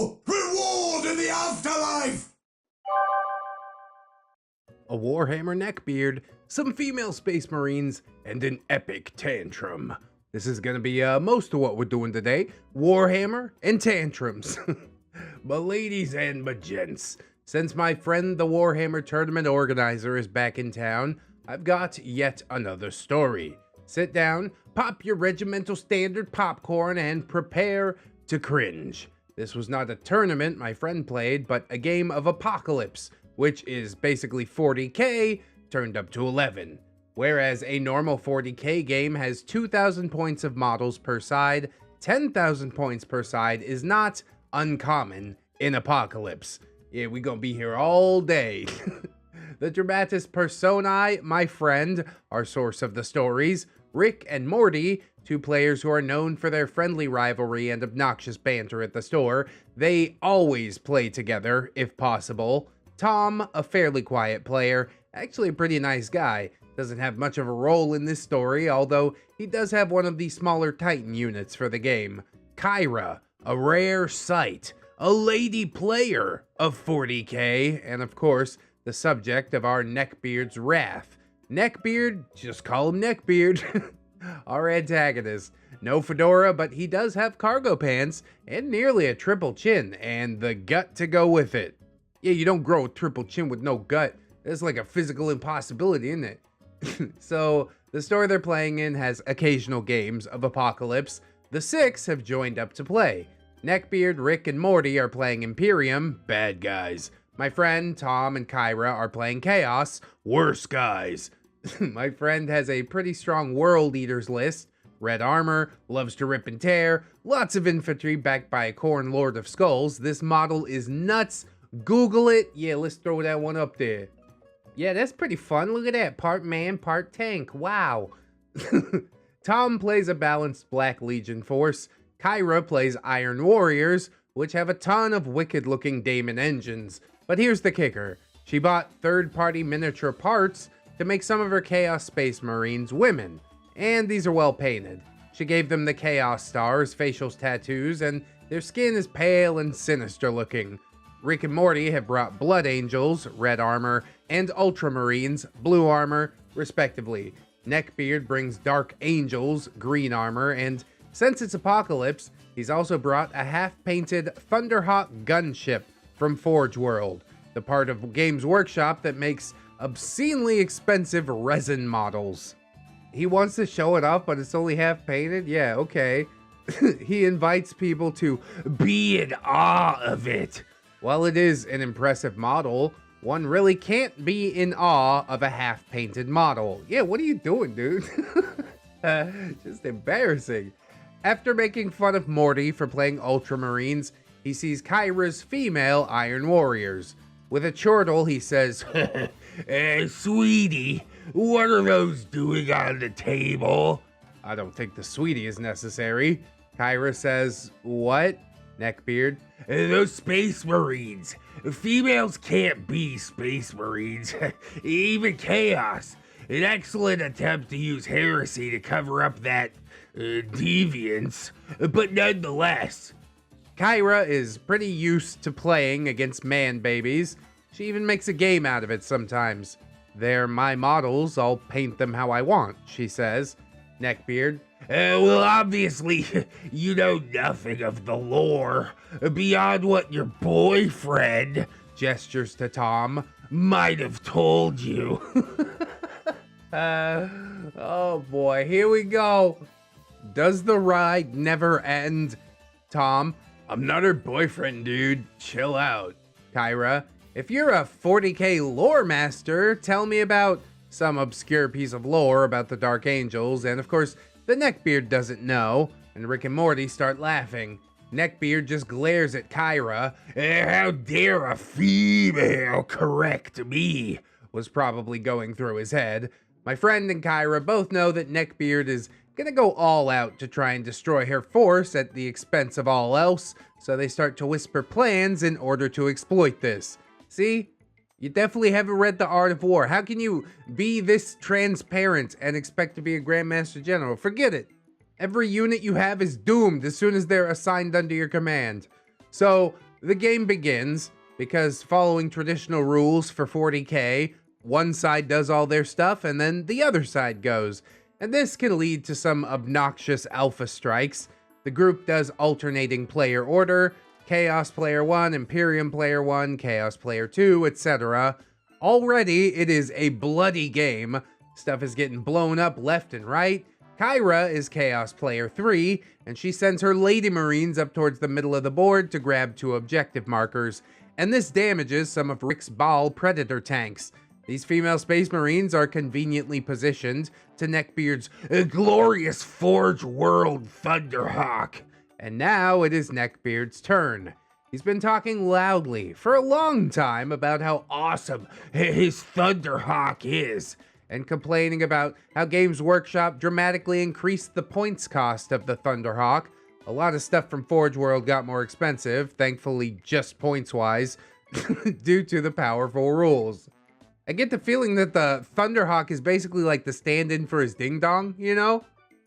No reward in the afterlife! A Warhammer neckbeard, some female space marines, and an epic tantrum. This is gonna be most of what we're doing today. Warhammer and tantrums. But ladies and my gents, since my friend the Warhammer tournament organizer is back in town, I've got yet another story. Sit down, pop your regimental standard popcorn, and prepare to cringe. This was not a tournament my friend played, but a game of Apocalypse, which is basically 40k turned up to 11. Whereas a normal 40k game has 2,000 points of models per side, 10,000 points per side is not uncommon in Apocalypse. Yeah, we gonna be here all day. The dramatis personae, my friend, our source of the stories, Rick and Morty, two players who are known for their friendly rivalry and obnoxious banter at the store. They always play together, if possible. Tom, a fairly quiet player, actually a pretty nice guy, doesn't have much of a role in this story, although he does have one of the smaller Titan units for the game. Kyra, a rare sight, a lady player of 40k, and of course, the subject of our Neckbeard's wrath. Neckbeard, just call him Neckbeard. Our antagonist. No fedora, but he does have cargo pants and nearly a triple chin and the gut to go with it. Yeah, you don't grow a triple chin with no gut. That's like a physical impossibility, isn't it? So, the store they're playing in has occasional games of Apocalypse. The six have joined up to play. Neckbeard, Rick, and Morty are playing Imperium, bad guys. My friend, Tom, and Kyra are playing Chaos, worse guys. My friend has a pretty strong World Eaters list. Red armor, loves to rip and tear, lots of infantry backed by a Khorne Lord of Skulls. This model is nuts. Google it. Yeah, let's throw that one up there. Yeah, that's pretty fun. Look at that. Part man, part tank. Wow. Tom plays a balanced Black Legion force. Kyra plays Iron Warriors, which have a ton of wicked-looking Daemon engines. But here's the kicker. She bought third-party miniature parts to make some of her Chaos Space Marines women. And these are well painted. She gave them the Chaos Stars, facial tattoos, and their skin is pale and sinister looking. Rick and Morty have brought Blood Angels, red armor, and Ultramarines, blue armor, respectively. Neckbeard brings Dark Angels, green armor, and since it's Apocalypse, he's also brought a half-painted Thunderhawk gunship from Forge World, the part of Games Workshop that makes obscenely expensive resin models. He wants to show it off, but it's only half-painted? Yeah, okay. He invites people to be in awe of it. While it is an impressive model, one really can't be in awe of a half-painted model. Yeah, what are you doing, dude? Just embarrassing. After making fun of Morty for playing Ultramarines, he sees Kyra's female Iron Warriors. With a chortle, he says, sweetie, what are those doing on the table? I don't think the sweetie is necessary. Kyra says, what? Neckbeard, those Space Marines. Females can't be Space Marines. Even Chaos. An excellent attempt to use heresy to cover up that deviance, but nonetheless. Kyra is pretty used to playing against man babies. She even makes a game out of it sometimes. They're my models, I'll paint them how I want, she says. Neckbeard, well, obviously, you know nothing of the lore, beyond what your boyfriend, gestures to Tom, might have told you. Oh boy, here we go. Does the ride never end? Tom, I'm not her boyfriend, dude. Chill out. Kyra, if you're a 40k lore master, tell me about some obscure piece of lore about the Dark Angels, and of course, the Neckbeard doesn't know, and Rick and Morty start laughing. Neckbeard just glares at Kyra. How dare a female correct me? Was probably going through his head. My friend and Kyra both know that Neckbeard is gonna go all out to try and destroy her force at the expense of all else, so they start to whisper plans in order to exploit this. See? You definitely haven't read The Art of War. How can you be this transparent and expect to be a Grandmaster General? Forget it. Every unit you have is doomed as soon as they're assigned under your command. So, The game begins because, following traditional rules for 40k, one side does all their stuff and then the other side goes, and this can lead to some obnoxious alpha strikes. The group does alternating player order: Chaos Player 1, Imperium Player 1, Chaos Player 2, etc. Already, it is a bloody game. Stuff is getting blown up left and right. Kyra is Chaos Player 3, and she sends her Lady Marines up towards the middle of the board to grab 2 objective markers, and this damages some of Rick's Baal Predator tanks. These female Space Marines are conveniently positioned to Neckbeard's glorious Forge World Thunderhawk. And now it is Neckbeard's turn. He's been talking loudly for a long time about how awesome his Thunderhawk is, and complaining about how Games Workshop dramatically increased the points cost of the Thunderhawk. A lot of stuff from Forge World got more expensive, thankfully just points-wise, due to the powerful rules. I get the feeling that the Thunderhawk is basically like the stand-in for his ding-dong, you know?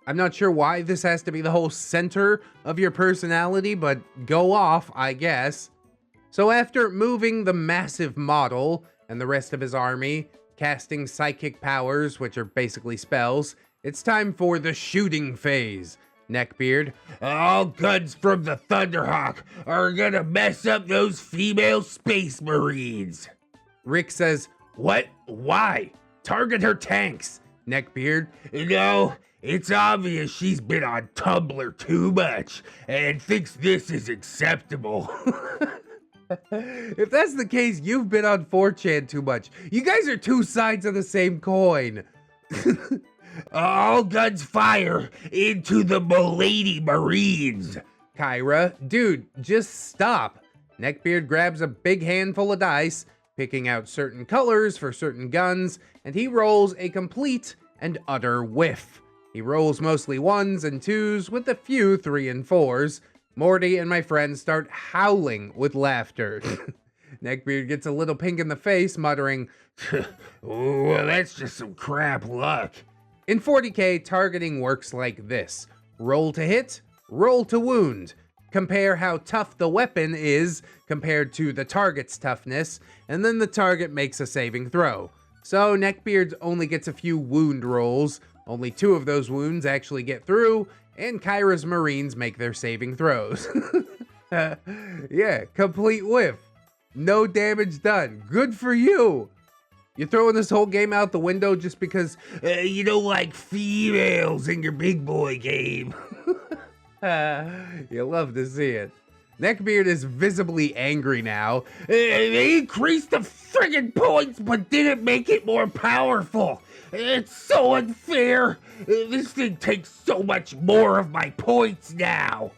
I'm not sure why this has to be the whole center of your personality, but go off, I guess. So after moving the massive model and the rest of his army, casting psychic powers, which are basically spells, it's time for the shooting phase. Neckbeard: all guns from the Thunderhawk are gonna mess up those female Space Marines. Rick says, what? Why? Target her tanks. Neckbeard: no, it's obvious she's been on Tumblr too much and thinks this is acceptable. If that's the case, you've been on 4chan too much. You guys are two sides of the same coin. All guns fire into the Lady Marines. Kyra: dude, just stop. Neckbeard grabs a big handful of dice, picking out certain colors for certain guns, and he rolls a complete and utter whiff. He rolls mostly 1s and 2s with a few 3 and 4s. Morty and my friends start howling with laughter. Neckbeard gets a little pink in the face, muttering, well, that's just some crap luck. In 40k, targeting works like this: roll to hit, roll to wound. Compare how tough the weapon is compared to the target's toughness, and then the target makes a saving throw. So Neckbeard only gets a few wound rolls, only 2 of those wounds actually get through, and Kyra's Marines make their saving throws. Yeah, complete whiff. No damage done. Good for you. You're throwing this whole game out the window just because you don't like females in your big boy game. You love to see it. Neckbeard is visibly angry now. They increased the friggin' points but didn't make it more powerful. It's so unfair. This thing takes so much more of my points now.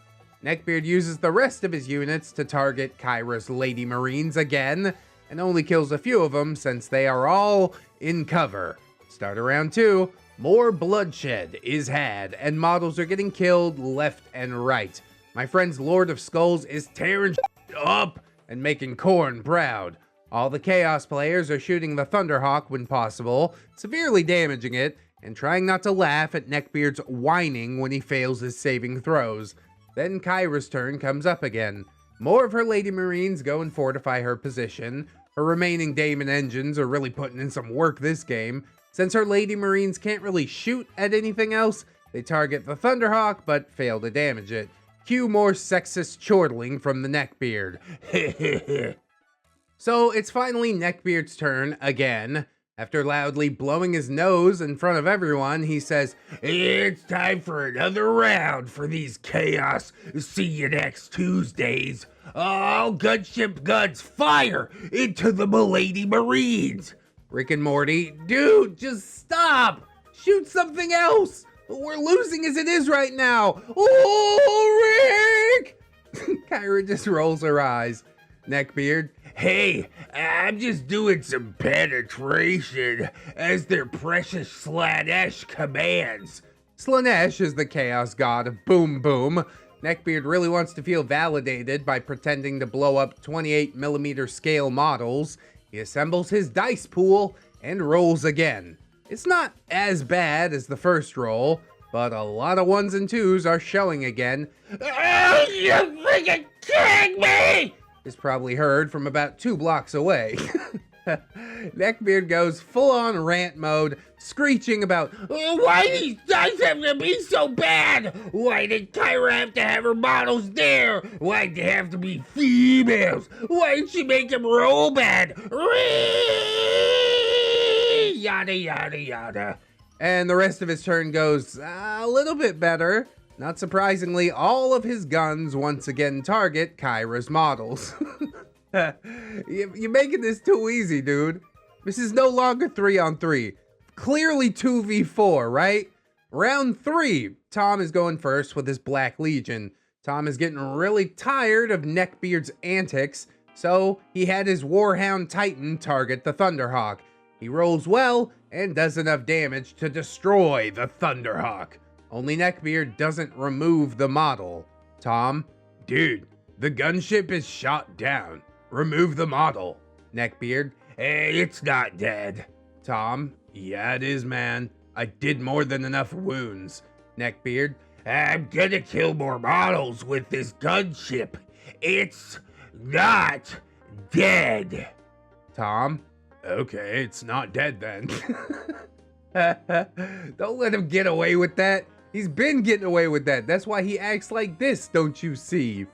Neckbeard uses the rest of his units to target Kyra's Lady Marines again, and only kills a few of them since they are all in cover. Start around 2, more bloodshed is had, and models are getting killed left and right. My friend's Lord of Skulls is tearing up and making Korn proud. All the Chaos players are shooting the Thunderhawk when possible, severely damaging it, and trying not to laugh at Neckbeard's whining when he fails his saving throws. Then Kyra's turn comes up again. More of her Lady Marines go and fortify her position. Her remaining Daemon engines are really putting in some work this game. Since her Lady Marines can't really shoot at anything else, they target the Thunderhawk but fail to damage it. Cue more sexist chortling from the Neckbeard. So it's finally Neckbeard's turn again. After loudly blowing his nose in front of everyone, he says, it's time for another round for these Chaos See You Next Tuesdays. All gunship guns fire into the Lady Marines. Rick and Morty: dude, just stop! Shoot something else! We're losing as it is right now! Oh, Rick! Kyra just rolls her eyes. Neckbeard: hey, I'm just doing some penetration as their precious Slanesh commands. Slanesh is the chaos god of Boom Boom. Neckbeard really wants to feel validated by pretending to blow up 28mm scale models. He assembles his dice pool and rolls again. It's not as bad as the first roll, but a lot of 1s and 2s are showing again. Oh, you freaking kidding me! is probably heard from about 2 blocks away. Neckbeard goes full-on rant mode, screeching about, why these dice have to be so bad? Why did Kyra have to have her models there? Why'd they have to be females? Why'd she make them roll bad? Yada, yada, yada. And the rest of his turn goes a little bit better. Not surprisingly, all of his guns once again target Kyra's models. You're making this too easy, dude. This is no longer 3-on-3. Clearly 2v4, right? Round 3, Tom is going first with his Black Legion. Tom is getting really tired of Neckbeard's antics, so he had his Warhound Titan target the Thunderhawk. He rolls well and does enough damage to destroy the Thunderhawk. Only Neckbeard doesn't remove the model. Tom, dude, the gunship is shot down. Remove the model. Neckbeard, hey, it's not dead. Tom, yeah it is, man. I did more than enough wounds. Neckbeard, I'm gonna kill more models with this gunship. It's not dead. Tom, okay, it's not dead then. Don't let him get away with that. He's been getting away with that. That's why he acts like this, don't you see?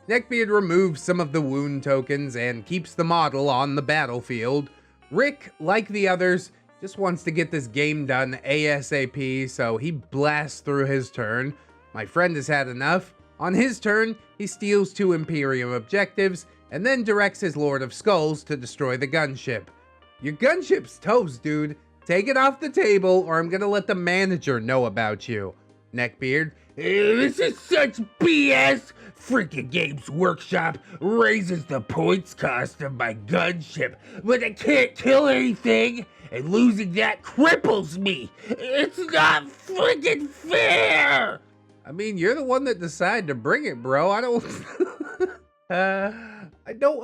Neckbeard removes some of the wound tokens and keeps the model on the battlefield. Rick, like the others, just wants to get this game done ASAP, so he blasts through his turn. My friend has had enough. On his turn, he steals 2 Imperium objectives and then directs his Lord of Skulls to destroy the gunship. Your gunship's toast, dude. Take it off the table or I'm gonna let the manager know about you. Neckbeard, this is such BS. Freaking Games Workshop raises the points cost of my gunship, but I can't kill anything, and losing that cripples me. It's not freaking fair. I mean, you're the one that decided to bring it, bro. I don't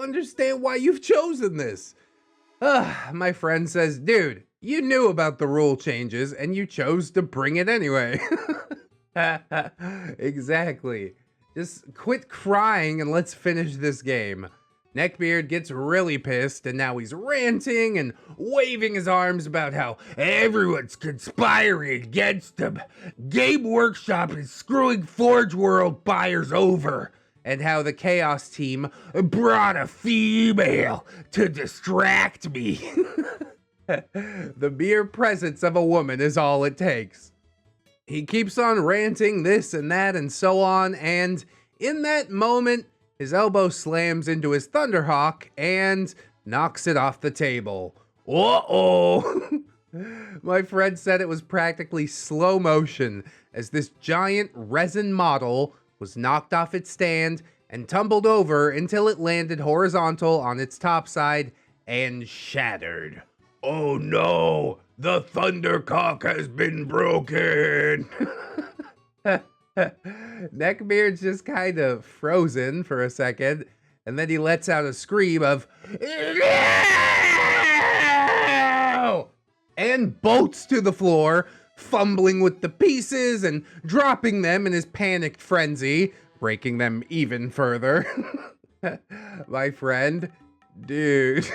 understand why you've chosen this. My friend says, dude, you knew about the rule changes and you chose to bring it anyway. Exactly. Just quit crying and let's finish this game. Neckbeard gets really pissed and now he's ranting and waving his arms about how everyone's conspiring against him. Game Workshop is screwing Forge World buyers over. And how the Chaos team brought a female to distract me. The mere presence of a woman is all it takes. He keeps on ranting this and that and so on, and in that moment, his elbow slams into his Thunderhawk and knocks it off the table. Uh-oh! My friend said it was practically slow motion as this giant resin model was knocked off its stand and tumbled over until it landed horizontal on its top side and shattered. Oh no! The Thunderhawk has been broken! Neckbeard's just kind of frozen for a second, and then he lets out a scream of no! And bolts to the floor, fumbling with the pieces and dropping them in his panicked frenzy, breaking them even further. My friend, dude.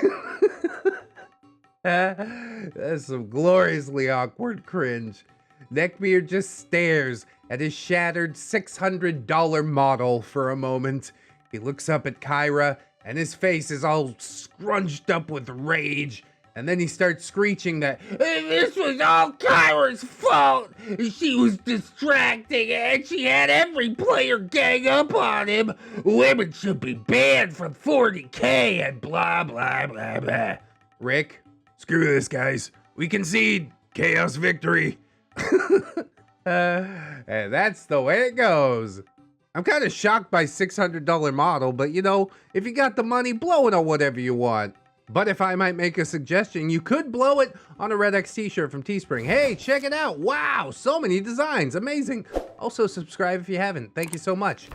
That's some gloriously awkward cringe. Neckbeard just stares at his shattered $600 model for a moment. He looks up at Kyra, and his face is all scrunched up with rage. And then he starts screeching that this was all Kyra's fault. She was distracting and she had every player gang up on him. Women should be banned from 40K and blah, blah, blah, blah. Rick, screw this, guys. We concede. Chaos victory. And that's the way it goes. I'm kind of shocked by $600 model, but you know, if you got the money, blow it on whatever you want. But if I might make a suggestion, you could blow it on a ReddX t-shirt from Teespring. Hey, check it out. Wow, so many designs. Amazing. Also, subscribe if you haven't. Thank you so much.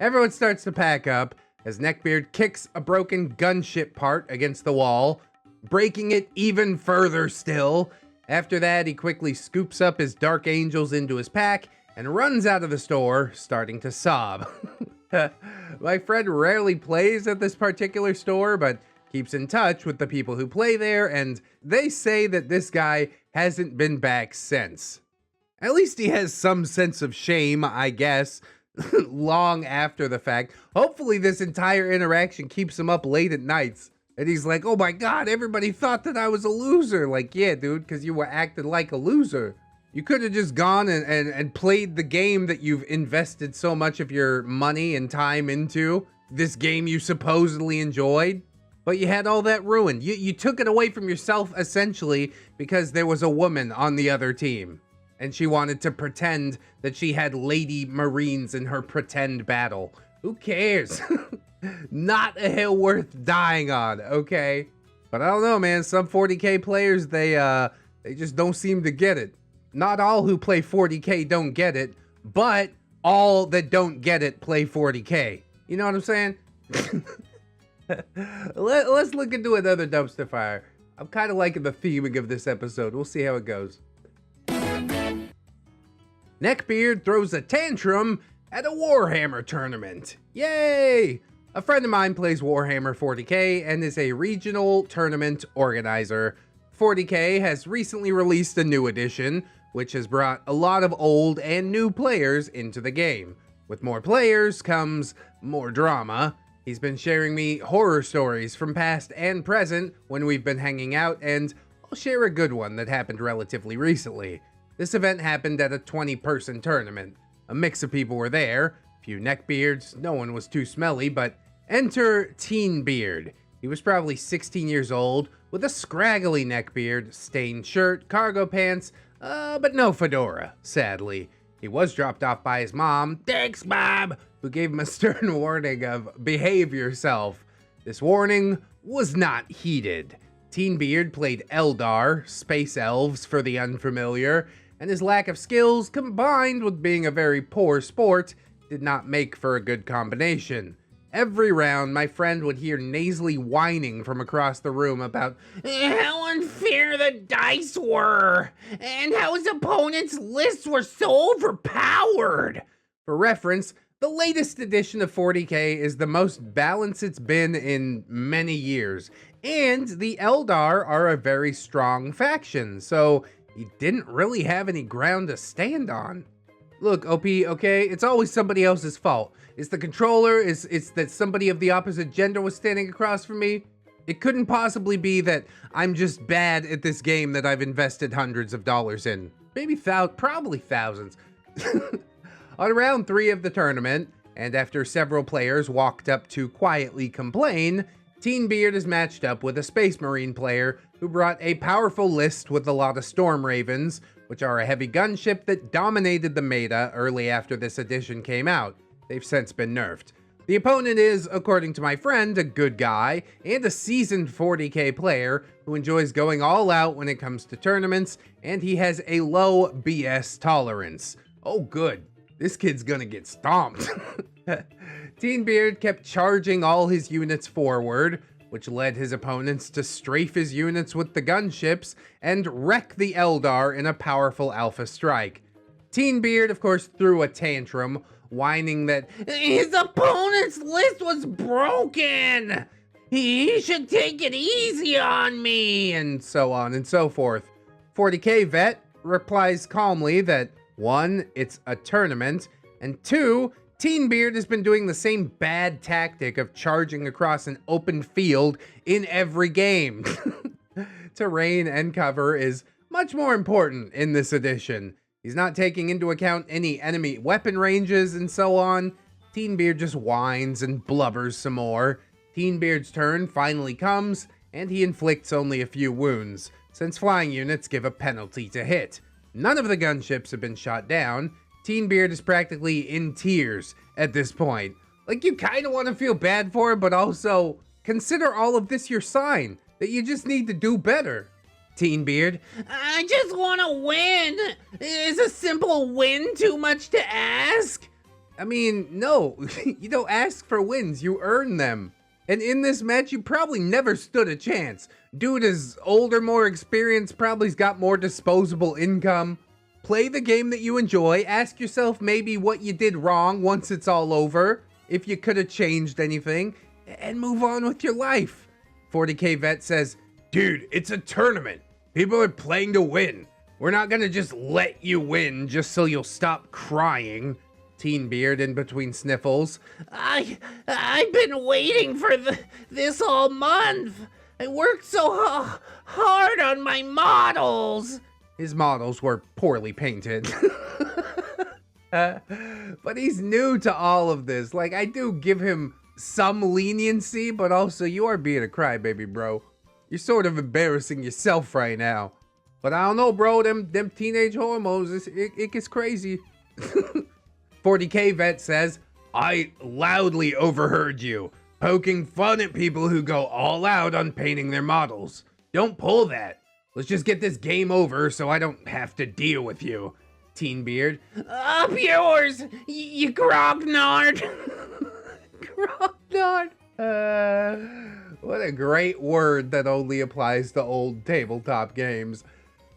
Everyone starts to pack up as Neckbeard kicks a broken gunship part against the wall, breaking it even further still. After that, he quickly scoops up his Dark Angels into his pack and runs out of the store, starting to sob. My friend rarely plays at this particular store, but keeps in touch with the people who play there, and they say that this guy hasn't been back since. At least he has some sense of shame, I guess, long after the fact. Hopefully this entire interaction keeps him up late at nights. And he's like, oh my god, everybody thought that I was a loser. Like, yeah, dude, because you were acting like a loser. You could have just gone and played the game that you've invested so much of your money and time into. This game you supposedly enjoyed. But you had all that ruined. You took it away from yourself, essentially, because there was a woman on the other team. And she wanted to pretend that she had lady marines in her pretend battle. Who cares? Not a hill worth dying on, okay? But I don't know, man. Some 40K players, they just don't seem to get it. Not all who play 40K don't get it, but all that don't get it play 40K. You know what I'm saying? Let's look into another dumpster fire. I'm kind of liking the theming of this episode. We'll see how it goes. Neckbeard throws a tantrum at a Warhammer tournament. Yay! A friend of mine plays Warhammer 40K and is a regional tournament organizer. 40K has recently released a new edition, which has brought a lot of old and new players into the game. With more players comes more drama. He's been sharing me horror stories from past and present when we've been hanging out, and I'll share a good one that happened relatively recently. This event happened at a 20-person tournament. A mix of people were there, few neckbeards, no one was too smelly, but enter Teenbeard. He was probably 16 years old, with a scraggly neckbeard, stained shirt, cargo pants, but no fedora, sadly. He was dropped off by his mom, thanks mom, who gave him a stern warning of behave yourself. This warning was not heeded. Teenbeard played Eldar, space elves for the unfamiliar, and his lack of skills combined with being a very poor sport did not make for a good combination. Every round, my friend would hear nasally whining from across the room about how unfair the dice were, and how his opponent's lists were so overpowered. For reference, the latest edition of 40K is the most balanced it's been in many years, and the Eldar are a very strong faction, so he didn't really have any ground to stand on. Look, OP, okay, it's always somebody else's fault. It's the controller, it's that somebody of the opposite gender was standing across from me. It couldn't possibly be that I'm just bad at this game that I've invested hundreds of dollars in. Maybe probably thousands. On round 3 of the tournament, and after several players walked up to quietly complain, Teenbeard is matched up with a Space Marine player who brought a powerful list with a lot of Storm Ravens, which are a heavy gunship that dominated the meta early after this edition came out. They've since been nerfed. The opponent is, according to my friend, a good guy and a seasoned 40K player who enjoys going all out when it comes to tournaments, and he has a low BS tolerance. Oh good, this kid's gonna get stomped. Teenbeard kept charging all his units forward, which led his opponents to strafe his units with the gunships and wreck the Eldar in a powerful alpha strike. Teenbeard, of course, threw a tantrum, whining that his opponent's list was broken! He should take it easy on me! And so on and so forth. 40K vet replies calmly that 1, it's a tournament, and 2, Teenbeard has been doing the same bad tactic of charging across an open field in every game. Terrain and cover is much more important in this edition. He's not taking into account any enemy weapon ranges and so on. Teenbeard just whines and blubbers some more. Teenbeard's turn finally comes, and he inflicts only a few wounds, since flying units give a penalty to hit. None of the gunships have been shot down. Teenbeard is practically in tears at this point. Like, you kind of want to feel bad for him, but also consider all of this your sign that you just need to do better. Teenbeard, I just want to win. Is a simple win too much to ask? I mean, no, you don't ask for wins, you earn them. And in this match, you probably never stood a chance. Dude is older, more experienced, probably's got more disposable income. Play the game that you enjoy, ask yourself maybe what you did wrong once it's all over, if you could have changed anything, and move on with your life. 40K Vet says, dude, it's a tournament. People are playing to win. We're not gonna just let you win just so you'll stop crying. Teenbeard in between sniffles. I've been waiting for this all month. I worked so hard on my models. His models were poorly painted. But he's new to all of this. Like, I do give him some leniency, but also you are being a crybaby, bro. You're sort of embarrassing yourself right now. But I don't know, bro. Them teenage hormones, it gets crazy. 40K Vet says, I loudly overheard you, poking fun at people who go all out on painting their models. Don't pull that. Let's just get this game over so I don't have to deal with you. Teenbeard. Up yours, you grognard. Grognard. What a great word that only applies to old tabletop games.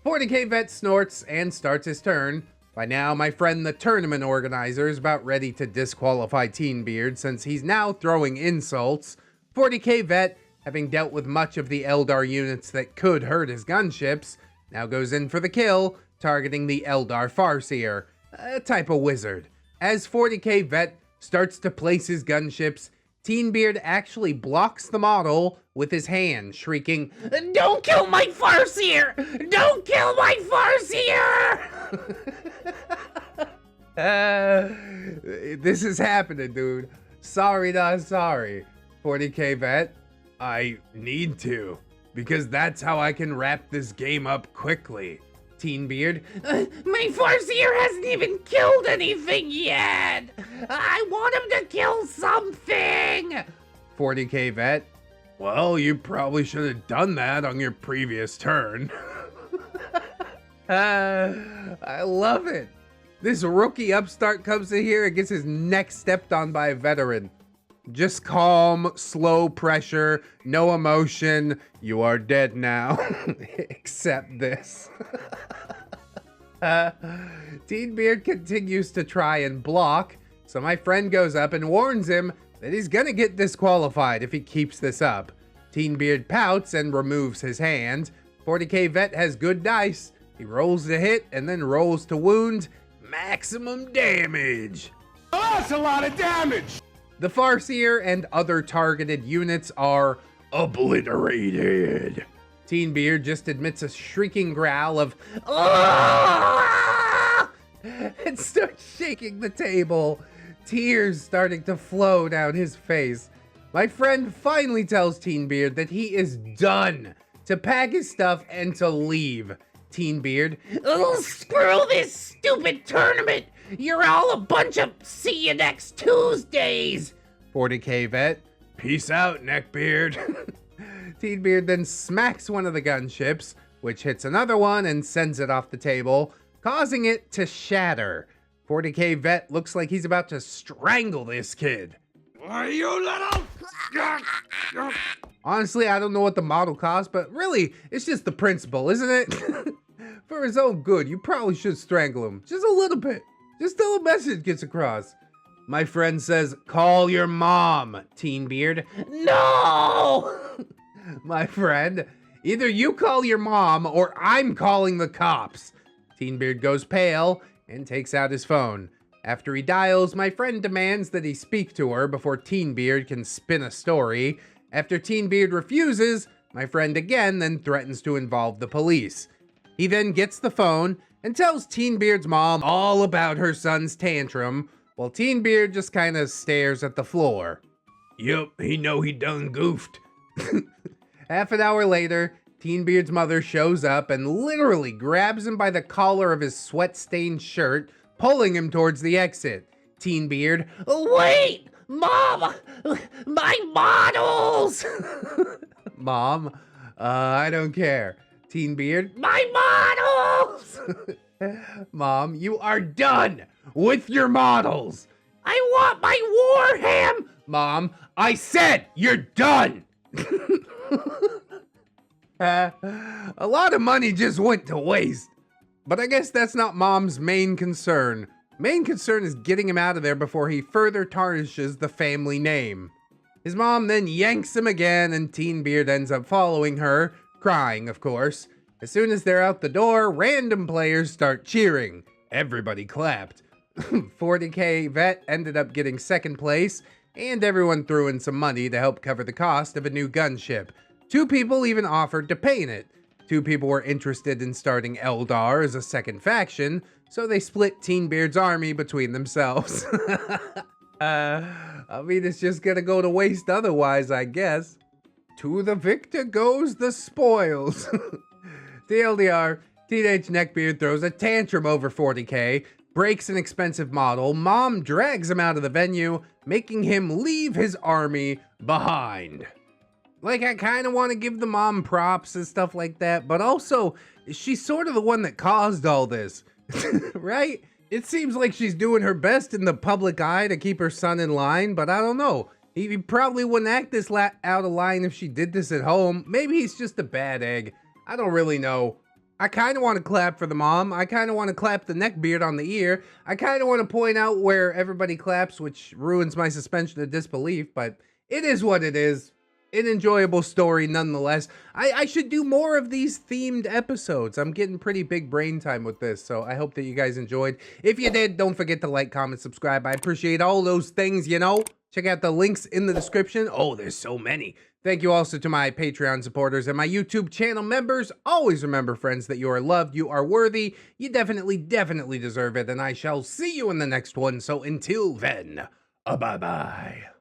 40K Vet snorts and starts his turn. By now, my friend the tournament organizer is about ready to disqualify Teenbeard since he's now throwing insults. 40K Vet, having dealt with much of the Eldar units that could hurt his gunships, now goes in for the kill, targeting the Eldar Farseer, a type of wizard. As 40K Vet starts to place his gunships, Teenbeard actually blocks the model with his hand, shrieking, Don't kill my Farseer! Don't kill my Farseer! This is happening, dude. Sorry, not sorry. 40K Vet, I need to, because that's how I can wrap this game up quickly. Teenbeard, my Farseer hasn't even killed anything yet! I want him to kill something! 40K Vet, well, you probably should have done that on your previous turn. I love it. This rookie upstart comes in here and gets his neck stepped on by a veteran. Just calm, slow pressure, no emotion. You are dead now. Accept this. Teenbeard continues to try and block, so my friend goes up and warns him that he's gonna get disqualified if he keeps this up. Teenbeard pouts and removes his hand. 40K Vet has good dice. He rolls to hit and then rolls to wound. Maximum damage. Oh, that's a lot of damage! The Farseer and other targeted units are obliterated. Teenbeard just admits a shrieking growl of "Ah!" and starts shaking the table, tears starting to flow down his face. My friend finally tells Teenbeard that he is done, to pack his stuff and to leave. Teenbeard, oh, screw this stupid tournament! You're all a bunch of see you next Tuesdays! 40K Vet, peace out, Neckbeard. Teenbeard then smacks one of the gunships, which hits another one and sends it off the table, causing it to shatter. 40K Vet looks like he's about to strangle this kid. Are you little? Honestly, I don't know what the model cost, but really, it's just the principle, isn't it? For his own good, you probably should strangle him. Just a little bit. Just till a message gets across. My friend says, call your mom, Teenbeard. No! My friend, either you call your mom or I'm calling the cops. Teenbeard goes pale and takes out his phone. After he dials, my friend demands that he speak to her before Teenbeard can spin a story. After Teenbeard refuses, my friend again then threatens to involve the police. He then gets the phone and tells Teenbeard's mom all about her son's tantrum, while Teenbeard just kinda stares at the floor. Yup, he know he done goofed. Half an hour later, Teenbeard's mother shows up and literally grabs him by the collar of his sweat-stained shirt, pulling him towards the exit. Teenbeard, wait! Mom! My models! Mom, I don't care. Teenbeard, my models! Mom, you are done with your models. I want my Warhammer! Mom, I said you're done! A lot of money just went to waste. But I guess that's not Mom's main concern. Main concern is getting him out of there before he further tarnishes the family name. His mom then yanks him again, and Teenbeard ends up following her, crying, of course. As soon as they're out the door, random players start cheering. Everybody clapped. 40k vet ended up getting second place, and everyone threw in some money to help cover the cost of a new gunship. 2 people even offered to paint it. 2 people were interested in starting Eldar as a second faction, so they split Teenbeard's army between themselves. I mean, it's just gonna go to waste otherwise, I guess. To the victor goes the spoils. TLDR, Teenage Neckbeard throws a tantrum over 40k, breaks an expensive model, mom drags him out of the venue, making him leave his army behind. Like, I kind of want to give the mom props and stuff like that, but also, she's sort of the one that caused all this, right? It seems like she's doing her best in the public eye to keep her son in line, but I don't know. He probably wouldn't act this out of line if she did this at home. Maybe he's just a bad egg. I don't really know. I kind of want to clap for the mom. I kind of want to clap the Neckbeard on the ear. I kind of want to point out where everybody claps, which ruins my suspension of disbelief, but it is what it is. An enjoyable story nonetheless. I should do more of these themed episodes. I'm getting pretty big brain time with this, so I hope that you guys enjoyed. If you did, don't forget to like, comment, subscribe. I appreciate all those things, you know. Check out the links in the description. Oh, there's so many. Thank you also to my Patreon supporters and my YouTube channel members. Always remember, friends, that you are loved, you are worthy, you definitely deserve it, and I shall see you in the next one. So until then, bye-bye.